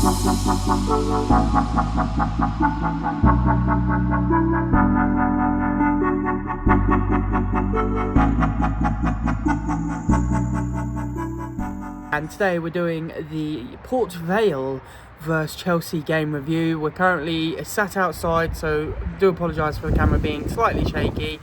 And today we're doing the Port Vale versus Chelsea game review. We're currently sat outside, so I do apologise for the camera being slightly shaky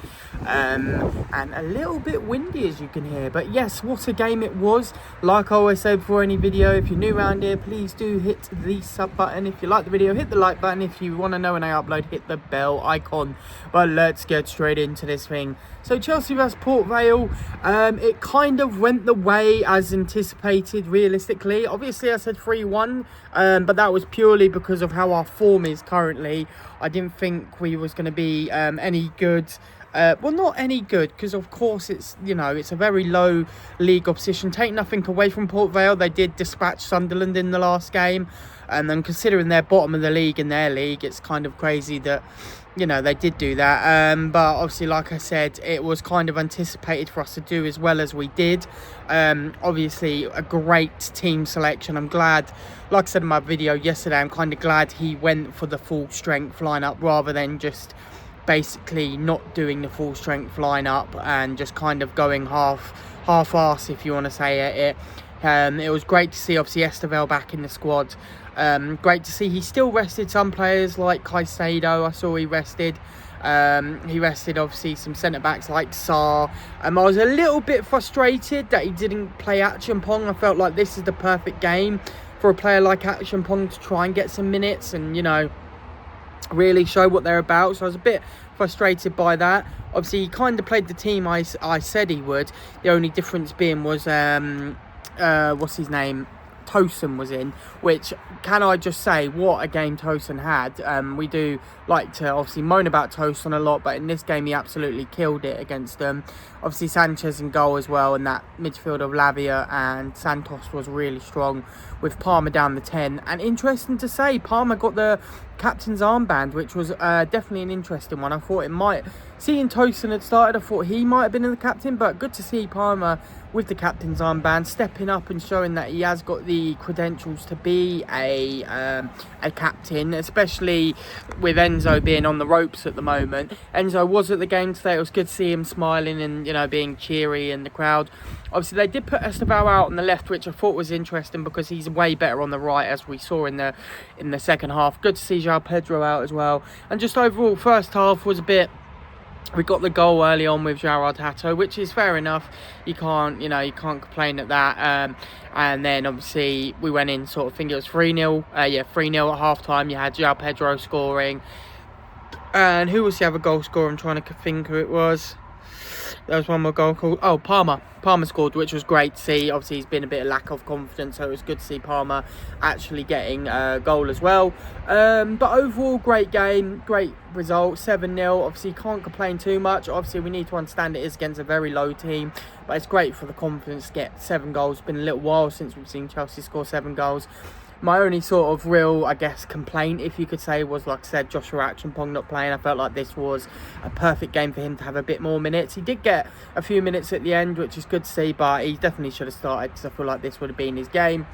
and a little bit windy, as you can hear. But yes, what a game it was. Like I always say before any video, if you're new around here, please do hit the sub button. If you like the video, hit the like button. If you want to know when I upload, hit the bell icon. But let's get straight into this thing. So Chelsea vs Port Vale, it kind of went the way as anticipated, realistically. Obviously I said 3-1, but that was purely because of how our form is currently. I didn't think we was going to be any good. Well, not any good, because of course it's, you know, it's a very low league opposition. Take nothing away from Port Vale, they did dispatch Sunderland in the last game, and then considering they're bottom of the league in their league, it's kind of crazy that, you know, they did do that. But obviously, like I said, it was kind of anticipated for us to do as well as we did. Obviously, a great team selection. I'm glad, like I said in my video yesterday, I'm kind of glad he went for the full strength lineup rather than just basically not doing the full strength lineup and just kind of going half-ass, if you want to say it. It was great to see, obviously, Estevão back in the squad. Great to see he still rested some players like Caicedo. I saw he rested. He rested, obviously, some centre-backs like Sarr. I was a little bit frustrated that he didn't play Achampong. I felt like this is the perfect game for a player like Achampong to try and get some minutes and, you know, really show what they're about. So I was a bit frustrated by that. Obviously, he kind of played the team I said he would. The only difference being was, what's his name? Tosin was in, which, can I just say, what a game Tosin had. We do like to obviously moan about Tosin a lot, but in this game he absolutely killed it against them. Obviously Sanchez in goal as well, and that midfield of Lavia and Santos was really strong, with Palmer down the 10. And interesting to say, Palmer got the captain's armband, which was definitely an interesting one. I thought it might, seeing Tosin had started, I thought he might have been the captain, but good to see Palmer with the captain's armband, stepping up and showing that he has got the credentials to be a captain, especially with Enzo being on the ropes at the moment. Enzo was at the game today. It was good to see him smiling and, you know, being cheery in the crowd. Obviously, they did put Estevão out on the left, which I thought was interesting because he's way better on the right, as we saw in the second half. Good to see João Pedro out as well. And just overall, first half was a bit... We got the goal early on with Gerard Hato, which is fair enough. You can't complain at that. And then obviously we went in sort of, I think it was 3-0. 3-0 at half time. You had João Pedro scoring. And who was the other goal scorer? I'm trying to think who it was. There was one more goal called... Oh, Palmer. Palmer scored, which was great to see. Obviously, he's been a bit of lack of confidence, so it was good to see Palmer actually getting a goal as well. But overall, great game, great result, 7-0. Obviously, you can't complain too much. Obviously, we need to understand it is against a very low team, but it's great for the confidence to get 7 goals. It's been a little while since we've seen Chelsea score 7 goals. My only sort of real, I guess, complaint, if you could say, was, like I said, Joshua Achampong not playing. I felt like this was a perfect game for him to have a bit more minutes. He did get a few minutes at the end, which is good to see, but he definitely should have started because I feel like this would have been his game.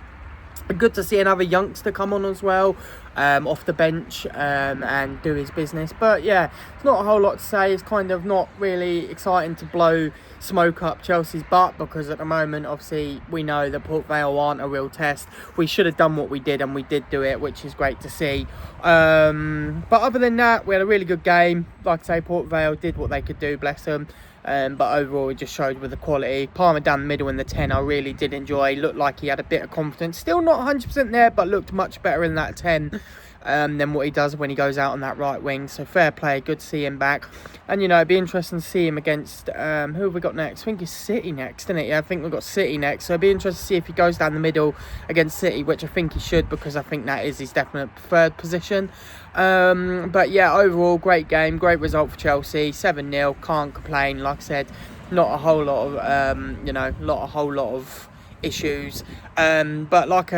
Good to see another youngster come on as well, off the bench, and do his business. But yeah, it's not a whole lot to say. It's kind of not really exciting to blow smoke up Chelsea's butt, because at the moment, obviously, we know that Port Vale aren't a real test. We should have done what we did, and we did do it, which is great to see. But other than that, we had a really good game. Like I say, Port Vale did what they could do, bless them. But overall, it just showed with the quality. Palmer down the middle in the 10, I really did enjoy. Looked like he had a bit of confidence. Still not 100% there, but looked much better in that 10 than what he does when he goes out on that right wing. So fair play, good to see him back. And, you know, it'd be interesting to see him against, who have we got next? I think it's City next, isn't it? Yeah, I think we've got City next. So it'd be interesting to see if he goes down the middle against City, which I think he should, because I think that is his definite preferred position. But yeah, overall, great game, great result for Chelsea, 7-0, can't complain. Like I said, not a whole lot of, not a whole lot of issues. But like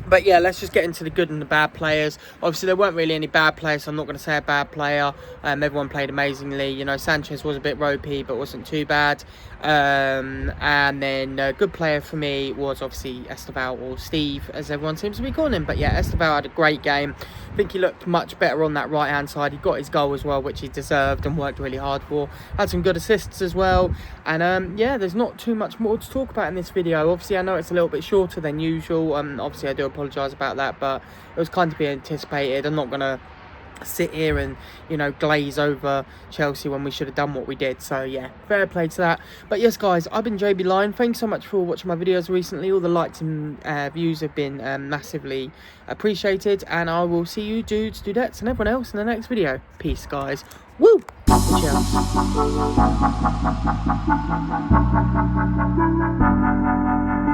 But yeah, let's just get into the good and the bad players. Obviously, there weren't really any bad players, so I'm not going to say a bad player. Everyone played amazingly. You know, Sanchez was a bit ropey, but wasn't too bad. And then a good player for me was obviously Estevão, or Steve, as everyone seems to be calling him. But yeah, Estevão had a great game. I think he looked much better on that right-hand side. He got his goal as well, which he deserved and worked really hard for. Had some good assists as well. And yeah, there's not too much more to talk about in this video. Obviously, I know it's a little bit shorter than usual. Obviously, I do apologise about that, but it was kind of be anticipated. I'm not going to sit here and, you know, glaze over Chelsea when we should have done what we did. So yeah, fair play to that. But yes, guys, I've been JB Line. Thanks so much for watching my videos recently. All the likes and views have been massively appreciated, and I will see you dudes, dudettes, and everyone else in the next video. Peace, guys. Woo! Cheers.